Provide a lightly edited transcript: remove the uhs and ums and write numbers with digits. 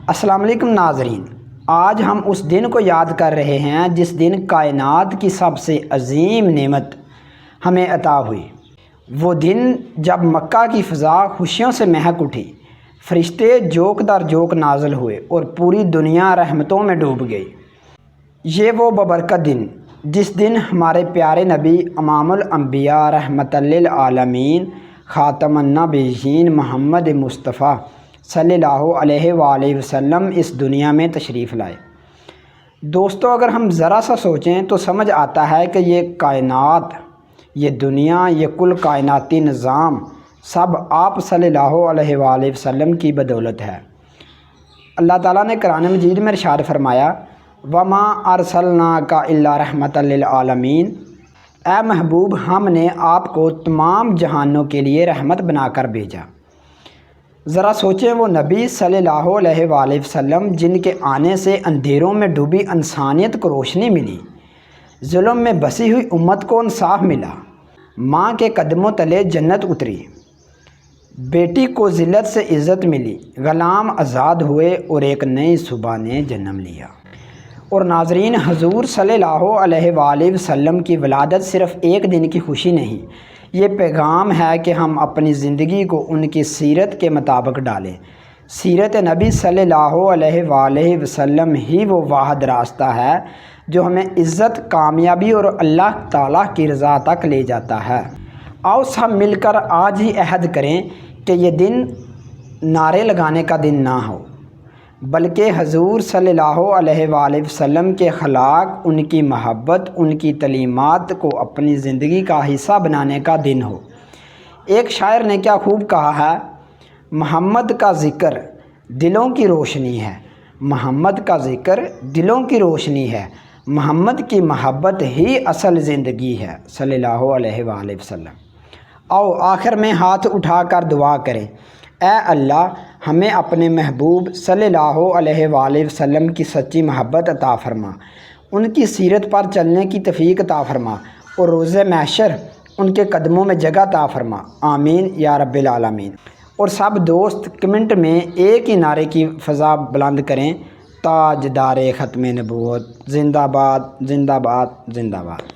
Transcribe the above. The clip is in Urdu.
السلام علیکم ناظرین، آج ہم اس دن کو یاد کر رہے ہیں جس دن کائنات کی سب سے عظیم نعمت ہمیں عطا ہوئی۔ وہ دن جب مکہ کی فضا خوشیوں سے مہک اٹھی، فرشتے جوک در جوک نازل ہوئے اور پوری دنیا رحمتوں میں ڈوب گئی۔ یہ وہ بابرکت دن جس دن ہمارے پیارے نبی امام الانبیاء رحمت للعالمین خاتم النبیین محمد مصطفیٰ صلی اللہ علیہ وآلہ وسلم اس دنیا میں تشریف لائے۔ دوستو، اگر ہم ذرا سا سوچیں تو سمجھ آتا ہے کہ یہ کائنات، یہ دنیا، یہ کل کائناتی نظام سب آپ صلی اللہ علیہ وآلہ وسلم کی بدولت ہے۔ اللہ تعالیٰ نے قرآن مجید میں ارشاد فرمایا، وَمَا أَرْسَلْنَاكَ إِلَّا رَحْمَةً لِّلْعَالَمِينَ، اے محبوب، ہم نے آپ کو تمام جہانوں کے لیے رحمت بنا کر بھیجا۔ ذرا سوچیں، وہ نبی صلی اللہ علیہ وآلہ وسلم جن کے آنے سے اندھیروں میں ڈوبی انسانیت کو روشنی ملی، ظلم میں بسی ہوئی امت کو انصاف ملا، ماں کے قدموں تلے جنت اتری، بیٹی کو ذلت سے عزت ملی، غلام آزاد ہوئے اور ایک نئی صبح نے جنم لیا۔ اور ناظرین، حضور صلی اللہ علیہ وآلہ وسلم کی ولادت صرف ایک دن کی خوشی نہیں، یہ پیغام ہے کہ ہم اپنی زندگی کو ان کی سیرت کے مطابق ڈالیں۔ سیرت نبی صلی اللہ علیہ وآلہ وسلم ہی وہ واحد راستہ ہے جو ہمیں عزت، کامیابی اور اللہ تعالیٰ کی رضا تک لے جاتا ہے۔ آؤ سب مل کر آج ہی عہد کریں کہ یہ دن نعرے لگانے کا دن نہ ہو، بلکہ حضور صلی اللہ علیہ وآلہ وسلم کے اخلاق، ان کی محبت، ان کی تعلیمات کو اپنی زندگی کا حصہ بنانے کا دن ہو۔ ایک شاعر نے کیا خوب کہا ہے، محمد کا ذکر دلوں کی روشنی ہے، محمد کا ذکر دلوں کی روشنی ہے، محمد کی محبت ہی اصل زندگی ہے، صلی اللہ علیہ وآلہ وسلم۔ آؤ آخر میں ہاتھ اٹھا کر دعا کریں، اے اللہ، ہمیں اپنے محبوب صلی اللہ علیہ وآلہ وسلم کی سچی محبت عطا فرما، ان کی سیرت پر چلنے کی توفیق عطا فرما اور روز محشر ان کے قدموں میں جگہ عطا فرما، آمین یا رب العالمین۔ اور سب دوست کمنٹ میں ایک ہی نعرے کی فضا بلند کریں، تاجدار ختم نبوت، زندہ باد، زندہ باد، زندہ باد۔